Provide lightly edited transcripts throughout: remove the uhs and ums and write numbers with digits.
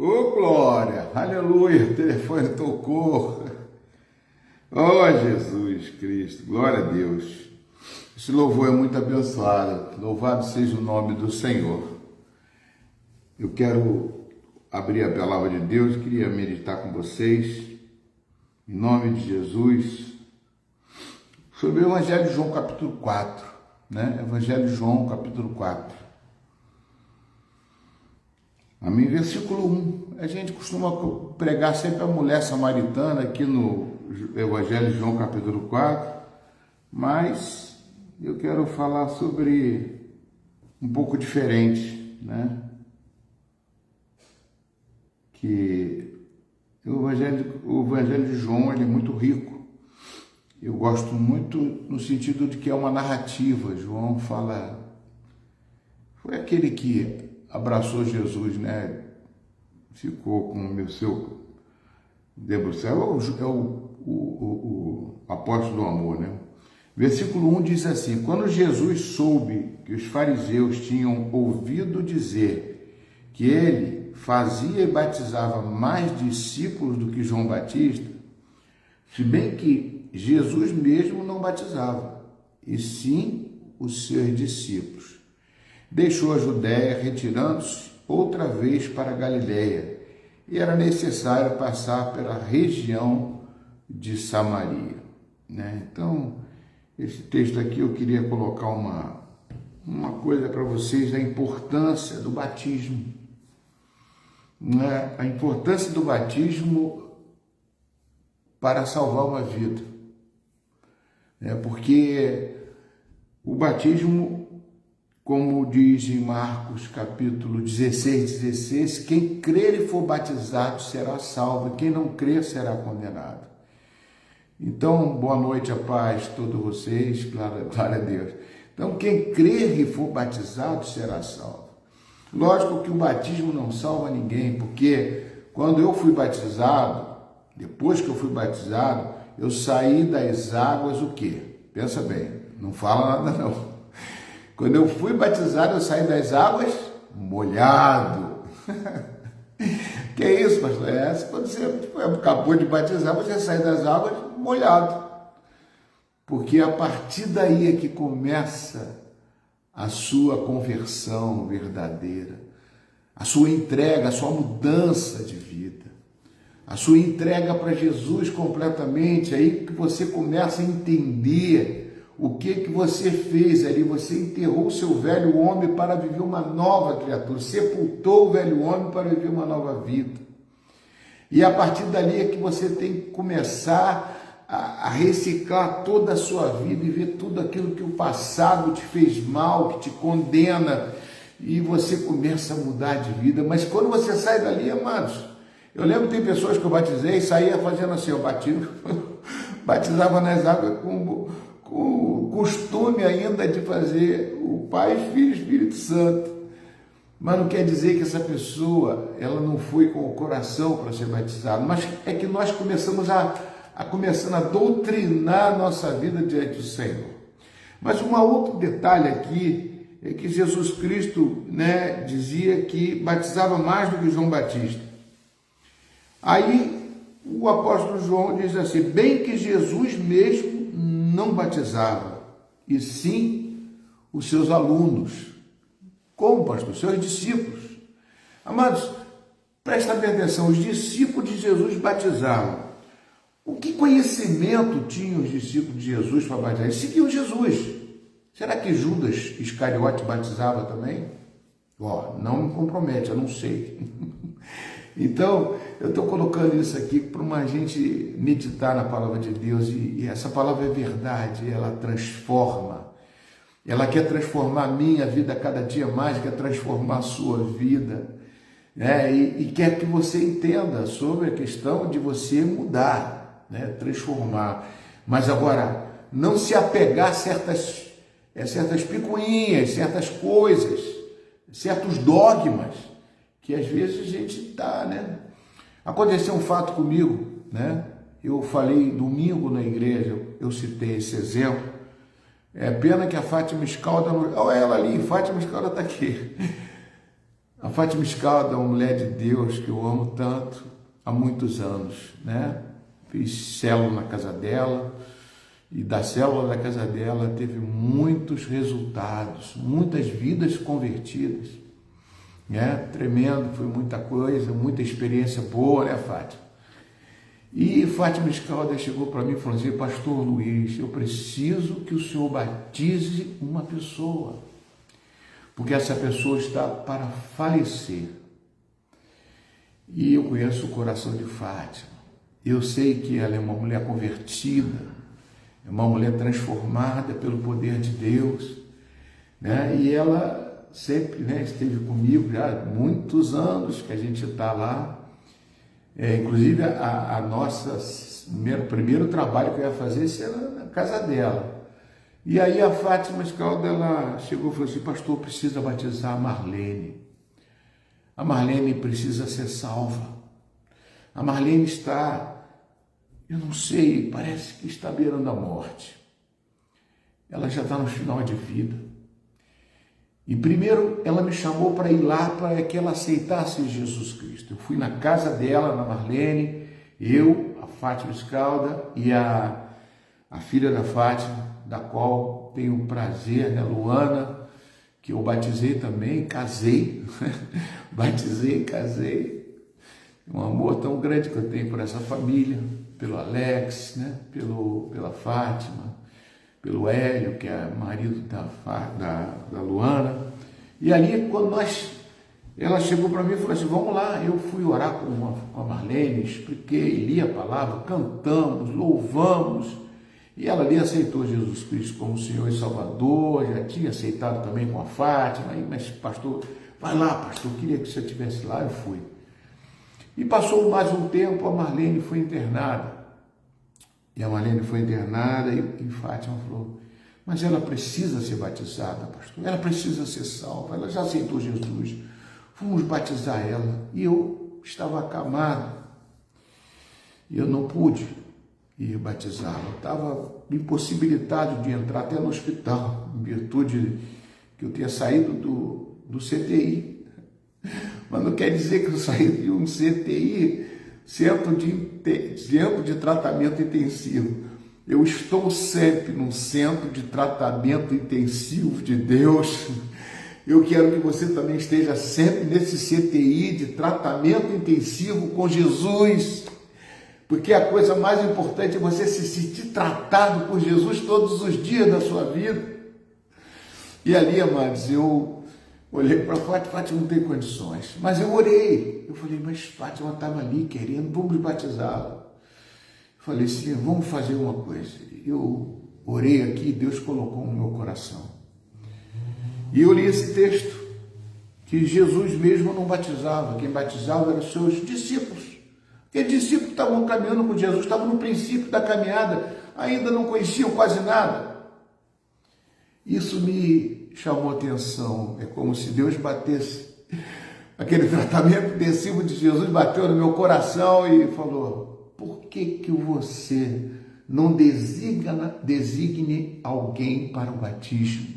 Ô glória, aleluia, o telefone tocou. Oh Jesus Cristo, glória a Deus. Esse louvor é muito abençoado, louvado seja o nome do Senhor. Eu quero abrir a palavra de Deus, queria meditar com vocês, em nome de Jesus, sobre o Evangelho de João capítulo 4, né? Evangelho de João capítulo 4. Amém? Versículo 1. A gente costuma pregar sempre a mulher samaritana aqui no Evangelho de João capítulo 4, mas eu quero falar sobre um pouco diferente, né? Que o Evangelho de João ele é muito rico. Eu gosto muito no sentido de que é uma narrativa. João fala foi aquele que abraçou Jesus, né? Ficou com o seu debruçado, é o apóstolo do amor, né? Versículo 1 diz assim: quando Jesus soube que os fariseus tinham ouvido dizer que ele fazia e batizava mais discípulos do que João Batista, se bem que Jesus mesmo não batizava, e sim os seus discípulos, deixou a Judéia, retirando-se outra vez para a Galiléia, e era necessário passar pela região de Samaria, né? Então, esse texto aqui eu queria colocar uma coisa para vocês, a importância do batismo, né? A importância do batismo para salvar uma vida, né? Porque o batismo, como diz em Marcos capítulo 16, quem crer e for batizado será salvo, quem não crer será condenado. Então, boa noite, a paz a todos vocês, glória a Deus. Então, quem crer e for batizado será salvo. Lógico que o batismo não salva ninguém, porque quando eu fui batizado, depois que eu fui batizado, eu saí das águas o quê? Pensa bem, não fala nada não. Quando eu fui batizado, eu saí das águas molhado. Que é isso, pastor? Quando você acabou de batizar, você sai das águas molhado. Porque a partir daí é que começa a sua conversão verdadeira, a sua entrega, a sua mudança de vida, a sua entrega para Jesus completamente. Aí que você começa a entender o que você fez ali. Você enterrou o seu velho homem para viver uma nova criatura, sepultou o velho homem para viver uma nova vida. E a partir dali é que você tem que começar a reciclar toda a sua vida e ver tudo aquilo que o passado te fez mal, que te condena, e você começa a mudar de vida. Mas quando você sai dali, amados, eu lembro que tem pessoas que eu batizei e saía fazendo assim, eu batizava nas águas com o costume ainda de fazer o Pai, Filho e Espírito Santo. Mas não quer dizer que essa pessoa, ela não foi com o coração para ser batizada, mas é que nós começamos começando a doutrinar a nossa vida diante do Senhor. Mas um outro detalhe aqui é que Jesus Cristo, né, dizia que batizava mais do que João Batista. Aí o apóstolo João diz assim: bem que Jesus mesmo não batizava, e sim os seus alunos. Como, pastor? Seus discípulos. Amados, presta bem atenção, os discípulos de Jesus batizavam. O que conhecimento tinham os discípulos de Jesus para batizar? Eles seguiam Jesus. Será que Judas Iscariote batizava também? Não me compromete, eu não sei. Então, eu estou colocando isso aqui para uma gente meditar na palavra de Deus, e essa palavra é verdade, ela transforma. Ela quer transformar a minha vida cada dia mais, quer transformar a sua vida, né? E quer que você entenda sobre a questão de você mudar, né? Transformar. Mas agora, não se apegar a certas picuinhas, certas coisas, certos dogmas, que às vezes a gente está, né? Aconteceu um fato comigo, né? Eu falei domingo na igreja, eu citei esse exemplo. É pena que a Fátima Scalda, olha ela ali, Fátima Scalda está aqui. A Fátima Scalda é uma mulher de Deus que eu amo tanto há muitos anos, né? Fiz célula na casa dela, e da célula da casa dela teve muitos resultados, muitas vidas convertidas, né? Tremendo, foi muita coisa, muita experiência boa, né, Fátima? E Fátima Scalda chegou para mim e falou assim: pastor Luiz, eu preciso que o senhor batize uma pessoa, porque essa pessoa está para falecer. E eu conheço o coração de Fátima, eu sei que ela é uma mulher convertida, é uma mulher transformada pelo poder de Deus, né? E ela sempre, né, esteve comigo já há muitos anos que a gente está lá. Inclusive o primeiro trabalho que eu ia fazer era na casa dela. E aí a Fátima Scalda, ela chegou e falou assim: pastor, precisa batizar a Marlene. A Marlene precisa ser salva. A Marlene está, eu não sei, parece que está beirando a morte. Ela já está no final de vida. E primeiro ela me chamou para ir lá para que ela aceitasse Jesus Cristo. Eu fui na casa dela, na Marlene, eu, a Fátima Scalda e a filha da Fátima, da qual tenho o prazer, né, Luana, que eu batizei também, casei, batizei, casei. Um amor tão grande que eu tenho por essa família, pelo Alex, né, pela Fátima, pelo Hélio, que é marido da Luana. E ali, quando ela chegou para mim e falou assim: vamos lá. Eu fui orar com a Marlene, expliquei, li a palavra, cantamos, louvamos. E ela ali aceitou Jesus Cristo como Senhor e Salvador, já tinha aceitado também com a Fátima. Mas pastor, vai lá, pastor, eu queria que você estivesse lá. Eu fui. E passou mais um tempo, a Marlene foi internada. E a Marlene foi internada e Fátima falou: mas ela precisa ser batizada, pastor. Ela precisa ser salva. Ela já aceitou Jesus. Vamos batizar ela. E eu estava acamado. E eu não pude ir batizá-la. Eu estava impossibilitado de entrar até no hospital, em virtude que eu tinha saído do CTI. Mas não quer dizer que eu saí de um CTI, centro de tratamento intensivo. Eu estou sempre num centro de tratamento intensivo de Deus. Eu quero que você também esteja sempre nesse CTI de tratamento intensivo com Jesus. Porque a coisa mais importante é você se sentir tratado por Jesus todos os dias da sua vida. E ali, amados, eu olhei para Fátima: Fátima não tem condições. Mas eu orei. Eu falei: mas Fátima estava ali querendo, vamos batizá-la. Eu falei assim: vamos fazer uma coisa. Eu orei aqui, Deus colocou no meu coração. E eu li esse texto, que Jesus mesmo não batizava. Quem batizava eram os seus discípulos. Porque discípulos estavam caminhando com Jesus, estavam no princípio da caminhada, ainda não conheciam quase nada. Isso me chamou a atenção. É como se Deus batesse, aquele tratamento intensivo de Jesus bateu no meu coração e falou: por que você não designe alguém para o batismo?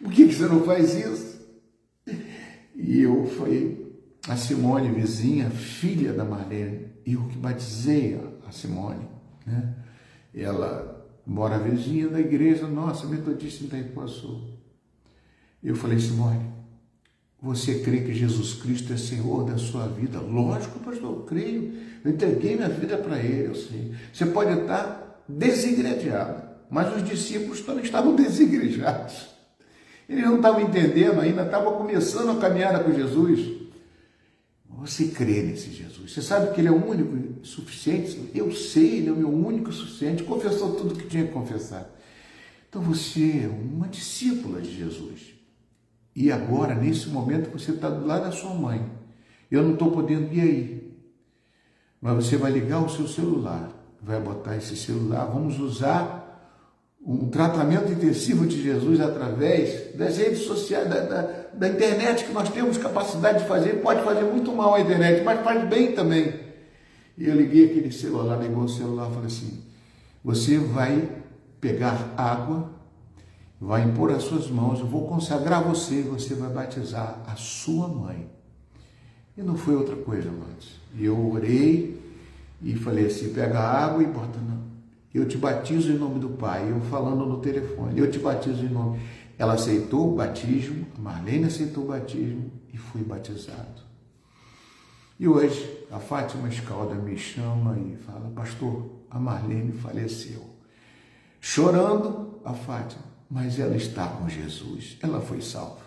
Por que você não faz isso? E eu falei: a Simone, vizinha, filha da Marlene, eu que batizei a Simone, né? Ela mora vizinha da igreja nossa, metodista em Itaipuaçu. Eu falei: Simone, você crê que Jesus Cristo é Senhor da sua vida? Lógico, pastor, eu creio. Eu entreguei minha vida para Ele, eu sei. Você pode estar desigrejado, mas os discípulos também estavam desigrejados. Eles não estavam entendendo ainda, estavam começando a caminhada com Jesus. Você crê nesse Jesus? Você sabe que Ele é o único e suficiente? Eu sei, Ele é o meu único e suficiente. Confessou tudo que tinha que confessar. Então você é uma discípula de Jesus. E agora, nesse momento, você está do lado da sua mãe. Eu não estou podendo ir aí. Mas você vai ligar o seu celular. Vai botar esse celular. Vamos usar um tratamento intensivo de Jesus através das redes sociais, da internet, que nós temos capacidade de fazer. Pode fazer muito mal a internet, mas faz bem também. E eu liguei aquele celular, ligou o celular e falei assim: você vai pegar água, vai impor as suas mãos, eu vou consagrar você e você vai batizar a sua mãe. E não foi outra coisa, amados. E eu orei e falei assim: pega a água e bota não. Eu te batizo em nome do Pai. Eu falando no telefone: eu te batizo em nome. Ela aceitou o batismo, a Marlene aceitou o batismo e fui batizado. E hoje a Fátima Scalda me chama e fala: pastor, a Marlene faleceu. Chorando a Fátima, mas ela está com Jesus, ela foi salva.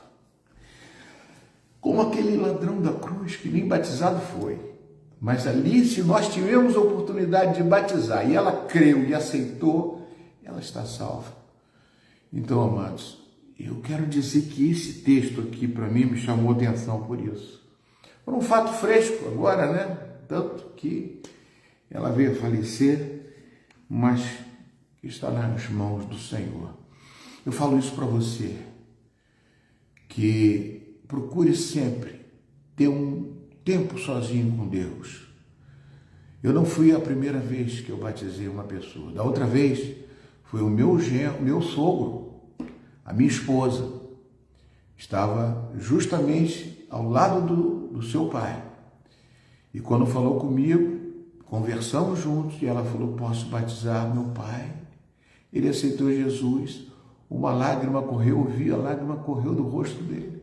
Como aquele ladrão da cruz que nem batizado foi. Mas ali, se nós tivemos a oportunidade de batizar e ela creu e aceitou, ela está salva. Então, amados, eu quero dizer que esse texto aqui, para mim, me chamou atenção por isso. Por um fato fresco agora, né? Tanto que ela veio a falecer, mas está nas mãos do Senhor. Eu falo isso para você, que procure sempre ter um tempo sozinho com Deus. Eu não fui a primeira vez que eu batizei uma pessoa. Da outra vez, foi o meu genro, meu sogro, a minha esposa, estava justamente ao lado do seu pai. E quando falou comigo, conversamos juntos, e ela falou: posso batizar meu pai? Ele aceitou Jesus. Uma lágrima correu, eu vi a lágrima correu do rosto dele.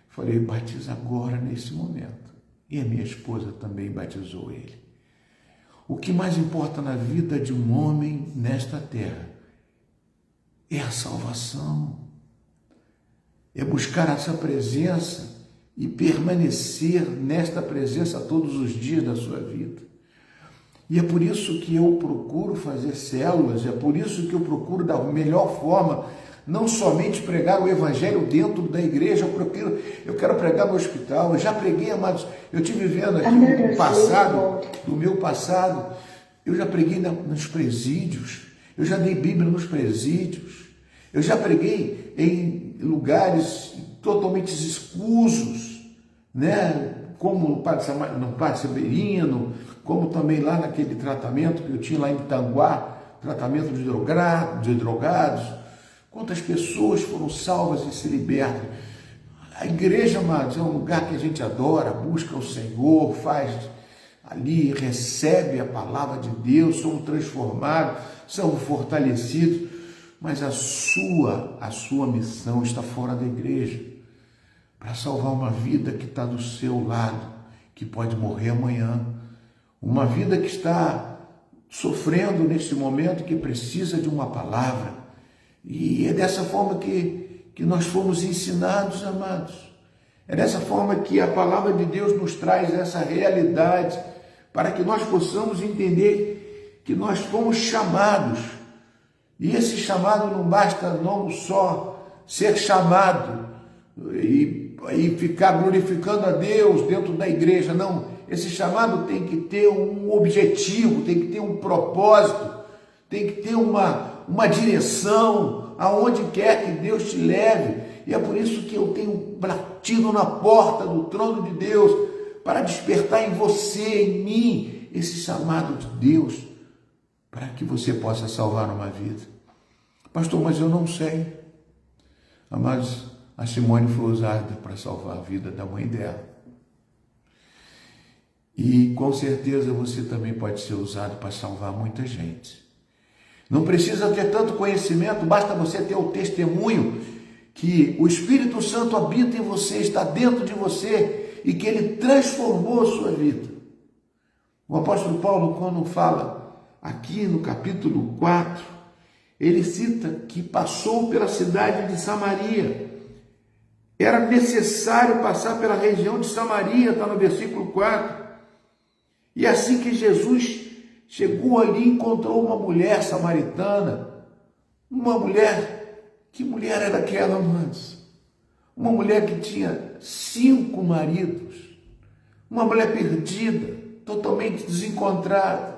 Falei: batiza agora, nesse momento. E a minha esposa também batizou ele. O que mais importa na vida de um homem nesta terra é a salvação. É buscar essa presença e permanecer nesta presença todos os dias da sua vida. E é por isso que eu procuro fazer células, é por isso que eu procuro da melhor forma, não somente pregar o evangelho dentro da igreja, eu quero pregar no hospital. Eu já preguei, amados, eu estive vendo aqui no passado, do meu passado, eu já preguei nos presídios, eu já dei Bíblia nos presídios, eu já preguei em lugares totalmente escusos, né? Como no Padre Severino, como também lá naquele tratamento que eu tinha lá em Tanguá, tratamento de drogados. Quantas pessoas foram salvas e se libertam. A igreja, amados, é um lugar que a gente adora, busca o Senhor, faz ali, recebe a palavra de Deus, somos transformados, somos fortalecidos, mas a sua missão está fora da igreja, para salvar uma vida que está do seu lado, que pode morrer amanhã, uma vida que está sofrendo neste momento, que precisa de uma palavra. E é dessa forma que nós fomos ensinados, amados. É dessa forma que a palavra de Deus nos traz essa realidade, para que nós possamos entender que nós fomos chamados. E esse chamado não basta não só ser chamado e ficar glorificando a Deus dentro da igreja, não. Esse chamado tem que ter um objetivo, tem que ter um propósito, tem que ter uma direção aonde quer que Deus te leve. E é por isso que eu tenho batido na porta do trono de Deus para despertar em você, em mim, esse chamado de Deus, para que você possa salvar uma vida. Pastor, mas eu não sei. Mas a Simone foi usada para salvar a vida da mãe dela. E com certeza você também pode ser usado para salvar muita gente. Não precisa ter tanto conhecimento, basta você ter o testemunho que o Espírito Santo habita em você, está dentro de você e que ele transformou a sua vida. O apóstolo Paulo, quando fala aqui no capítulo 4, ele cita que passou pela cidade de Samaria. Era necessário passar pela região de Samaria, está no versículo 4. E assim que Jesus chegou ali, encontrou uma mulher samaritana, uma mulher, que mulher era aquela, amados? Uma mulher que tinha 5 maridos, uma mulher perdida, totalmente desencontrada,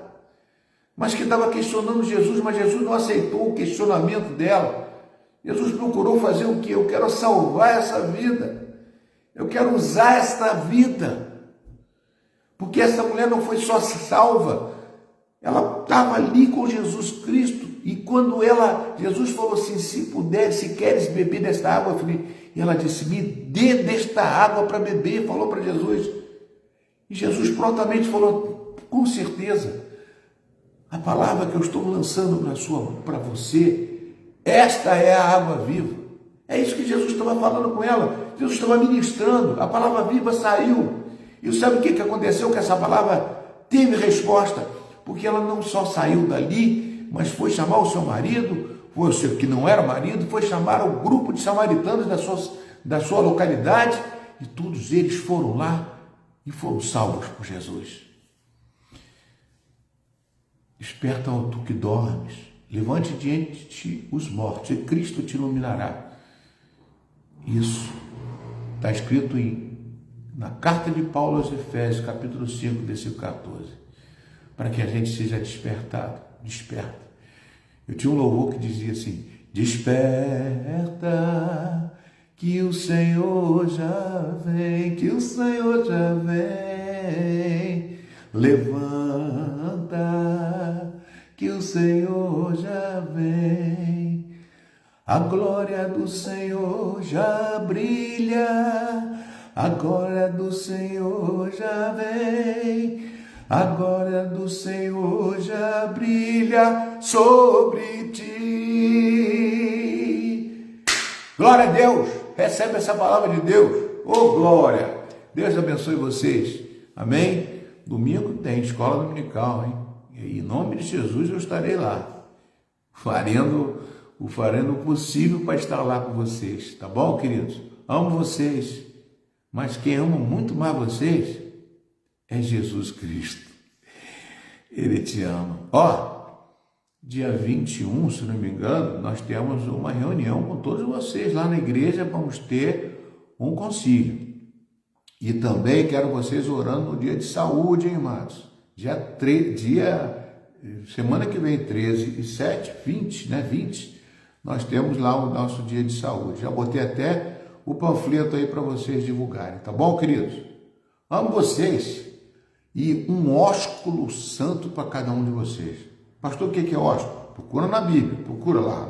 mas que estava questionando Jesus, mas Jesus não aceitou o questionamento dela. Jesus procurou fazer o quê? Eu quero salvar essa vida, eu quero usar esta vida, porque essa mulher não foi só salva, ela estava ali com Jesus Cristo, e quando Jesus falou assim: se puder, se queres beber desta água, e ela disse: me dê desta água para beber, falou para Jesus, e Jesus prontamente falou: com certeza, a palavra que eu estou lançando para você, esta é a água viva. É isso que Jesus estava falando com ela, Jesus estava ministrando, a palavra viva saiu. E sabe o que aconteceu? Que essa palavra teve resposta, porque ela não só saiu dali, mas foi chamar o seu marido, foi o seu que não era marido, foi chamar o grupo de samaritanos da sua localidade, e todos eles foram lá e foram salvos por Jesus. Desperta, ó tu que dormes, levante diante de ti os mortos, e Cristo te iluminará. Isso está escrito na carta de Paulo aos Efésios, capítulo 5, versículo 14, para que a gente seja despertado, desperta. Eu tinha um louvor que dizia assim: desperta, que o Senhor já vem, que o Senhor já vem. Levanta, que o Senhor já vem. A glória do Senhor já brilha, a glória do Senhor já vem, a glória do Senhor já brilha sobre ti. Glória a Deus, recebe essa palavra de Deus, ô glória. Deus abençoe vocês, amém? Domingo tem escola dominical, hein? E em nome de Jesus eu estarei lá, farendo o possível para estar lá com vocês, tá bom, queridos? Amo vocês, mas quem ama muito mais vocês é Jesus Cristo. Ele te ama. Dia 21, se não me engano, nós temos uma reunião com todos vocês lá na igreja, vamos ter um concílio. E também quero vocês orando no dia de saúde, hein, amados? Semana que vem, 13 e 7, 20, né? 20, nós temos lá o nosso dia de saúde. Já botei até o panfleto aí para vocês divulgarem, tá bom, queridos? Amo vocês e um ósculo santo para cada um de vocês. Pastor, o que é ósculo? Procura na Bíblia, procura lá.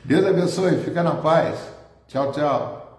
Deus abençoe, fica na paz. Tchau, tchau.